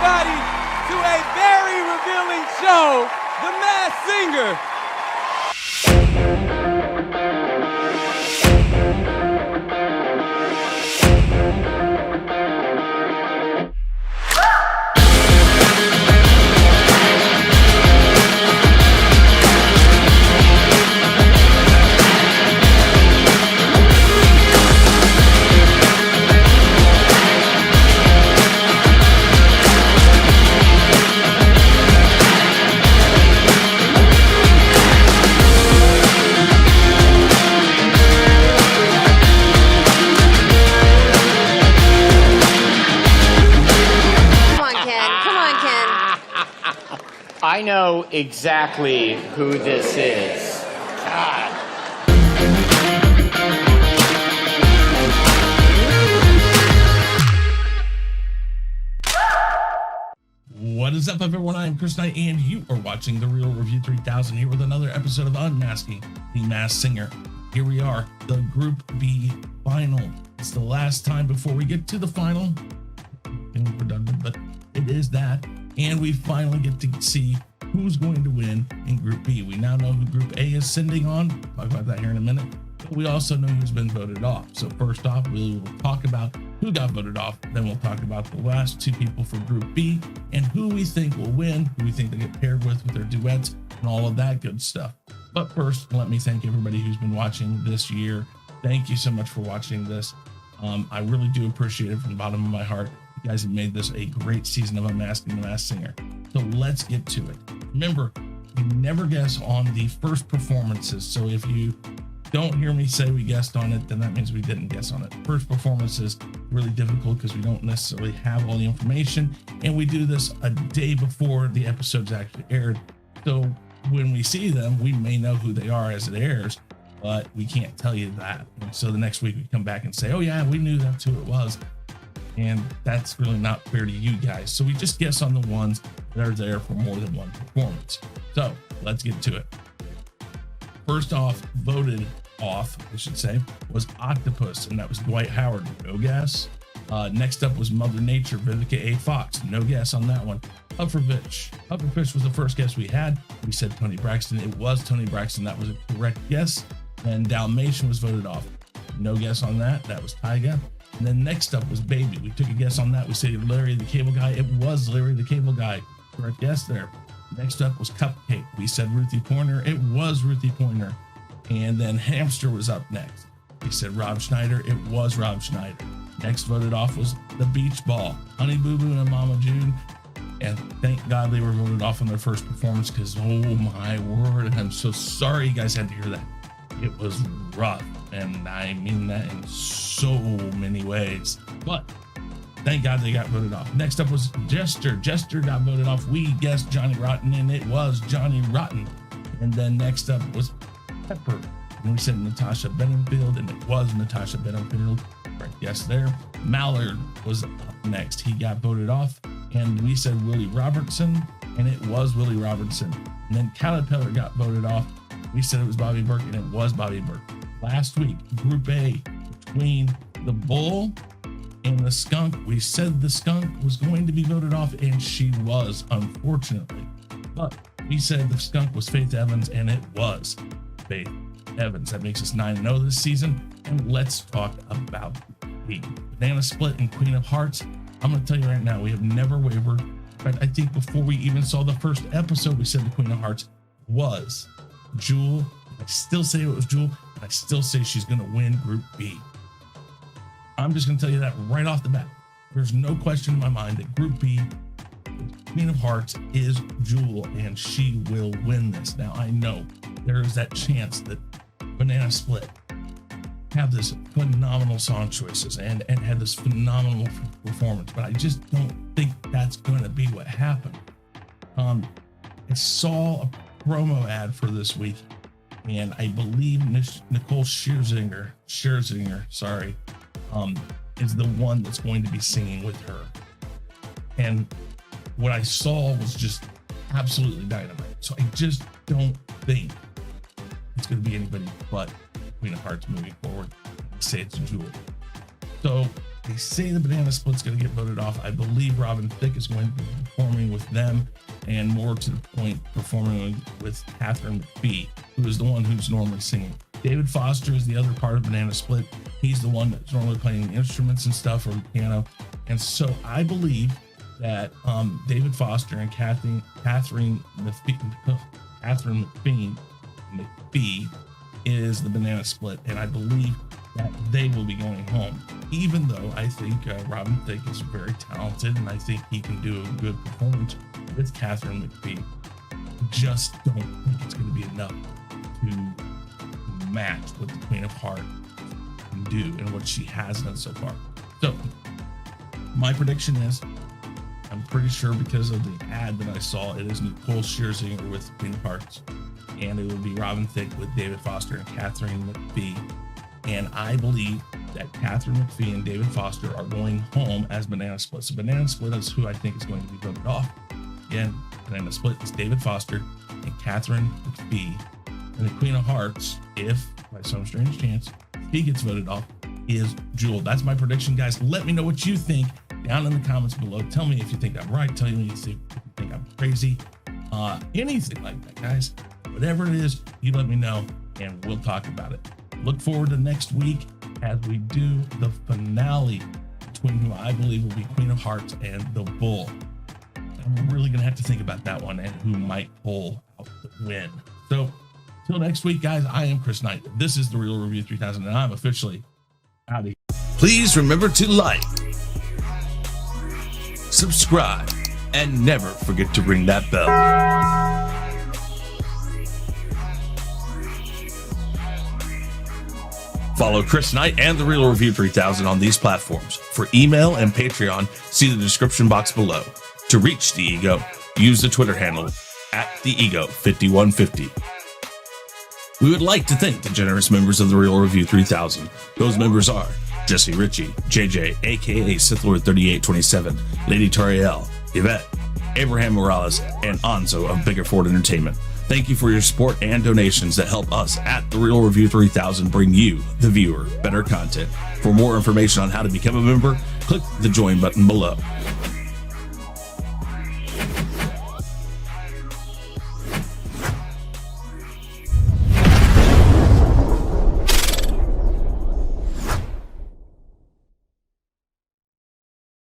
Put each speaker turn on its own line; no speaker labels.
everybody to a very revealing show, The Masked Singer.
I know exactly who this is. God.
What is up, everyone? I am Chris Knight, and you are watching The Real Review 3000 here with another episode of Unmasking the Masked Singer. Here we are, the Group B final. It's the last time before we get to the final. Being redundant, but it is that. And we finally get to see who's going to win in Group B. We now know who Group A is sending on. Talk about that here in a minute. But we also know who's been voted off. So first off, we will talk about who got voted off. Then we'll talk about the last two people for Group B and who we think will win, who we think they get paired with their duets, and all of that good stuff. But first, let me thank everybody who's been watching this year. Thank you so much for watching this. I really do appreciate it from the bottom of my heart. You guys have made this a great season of Unmasking the Masked Singer. So let's get to it. Remember, we never guess on the first performances. So if you don't hear me say we guessed on it, then that means we didn't guess on it. First performance is really difficult because we don't necessarily have all the information. And we do this a day before the episode's actually aired. So when we see them, we may know who they are as it airs, but we can't tell you that. And so the next week we come back and say, oh yeah, we knew that's who it was. And that's really not fair to you guys. So we just guess on the ones that are there for more than one performance. So let's get to it. First off, voted off, I should say, was Octopus, and that was Dwight Howard. No guess. Next up was Mother Nature, Vivica A. Fox. No guess on that one. Pufferfish. Pufferfish was the first guess we had. We said Tony Braxton. It was Tony Braxton. That was a correct guess. And Dalmatian was voted off. No guess on that. That was Tyga. And then next up was Baby. We took a guess on that. We said Larry the Cable Guy. It was Larry the Cable Guy. Correct guess there. Next up was Cupcake. We said Ruthie Pointer. It was Ruthie Pointer. And then Hamster was up next. We said Rob Schneider. It was Rob Schneider. Next voted off was The Beach Ball. Honey Boo Boo and Mama June. And thank God they were voted off on their first performance because, oh my word, I'm so sorry you guys had to hear that. It was rough. And I mean that in so many ways. But thank God they got voted off. Next up was Jester. Jester got voted off. We guessed Johnny Rotten, and it was Johnny Rotten. And then next up was Pepper. And we said Natasha Bedingfield, and it was Natasha Bedingfield. Right guess there. Mallard was up next. He got voted off. And we said Willie Robertson, and it was Willie Robertson. And then Caterpillar got voted off. We said it was Bobby Burke, and it was Bobby Burke. Last week, Group A, between the Bull and the Skunk, we said the Skunk was going to be voted off, and she was, unfortunately. But we said the Skunk was Faith Evans, and it was Faith Evans. That makes us 9-0 this season. And let's talk about the Banana Split and Queen of Hearts. I'm going to tell you right now, we have never wavered. But I think before we even saw the first episode, we said the Queen of Hearts was Jewel. I still say it was Jewel. I still say she's going to win Group B. I'm just going to tell you that right off the bat. There's no question in my mind that Group B, Queen of Hearts, is Jewel, and she will win this. Now, I know there is that chance that Banana Split have this phenomenal song choices and had this phenomenal performance, but I just don't think that's going to be what happened. I saw a promo ad for this week, and I believe Nicole Scherzinger, is the one that's going to be singing with her. And what I saw was just absolutely dynamite. So I just don't think it's going to be anybody but Queen of Hearts moving forward. I say it's Jewel. So They say the Banana Split's going to get voted off. I believe Robin Thicke is going to be performing with them, and more to the point, performing with Catherine McPhee, who is the one who's normally singing. David Foster is the other part of Banana Split. He's the one that's normally playing the instruments and stuff, or the piano. And so I believe that David Foster and Catherine McPhee is the Banana Split, and I believe that they will be going home. Even though I think Robin Thicke is very talented, and I think he can do a good performance with Catherine McPhee. Just don't think it's going to be enough to match what the Queen of Hearts can do and what she has done so far. So my prediction is, I'm pretty sure because of the ad that I saw, it is Nicole Scherzinger with the Queen of Hearts, and it will be Robin Thicke with David Foster and Catherine McPhee. And I believe that Catherine McPhee and David Foster are going home as Banana Split. So Banana Split is who I think is going to be voted off. Again, Banana Split is David Foster and Catherine McPhee. And the Queen of Hearts, if by some strange chance he gets voted off, is Jewel. That's my prediction, guys. Let me know what you think down in the comments below. Tell me if you think I'm right. Tell me if you think I'm crazy. Anything like that, guys. Whatever it is, you let me know and we'll talk about it. Look forward to next week as we do the finale between who I believe will be Queen of Hearts and the Bull. I'm really going to have to think about that one and who might pull out the win. So, till next week, guys, I am Chris Knight. This is The Real Review 3000, and I'm officially out of here.
Please remember to like, subscribe, and never forget to ring that bell. Follow Chris Knight and The Real Review 3000 on these platforms. For email and Patreon, see the description box below. To reach The Ego, use the Twitter handle @TheEgo5150. We would like to thank the generous members of The Real Review 3000. Those members are Jesse Ritchie, JJ, aka SithLord3827, Lady Tariel, Yvette, Abraham Morales, and Anzo of Bigger Ford Entertainment. Thank you for your support and donations that help us at The Real Review 3000 bring you, the viewer, better content. For more information on how to become a member, click the join button below.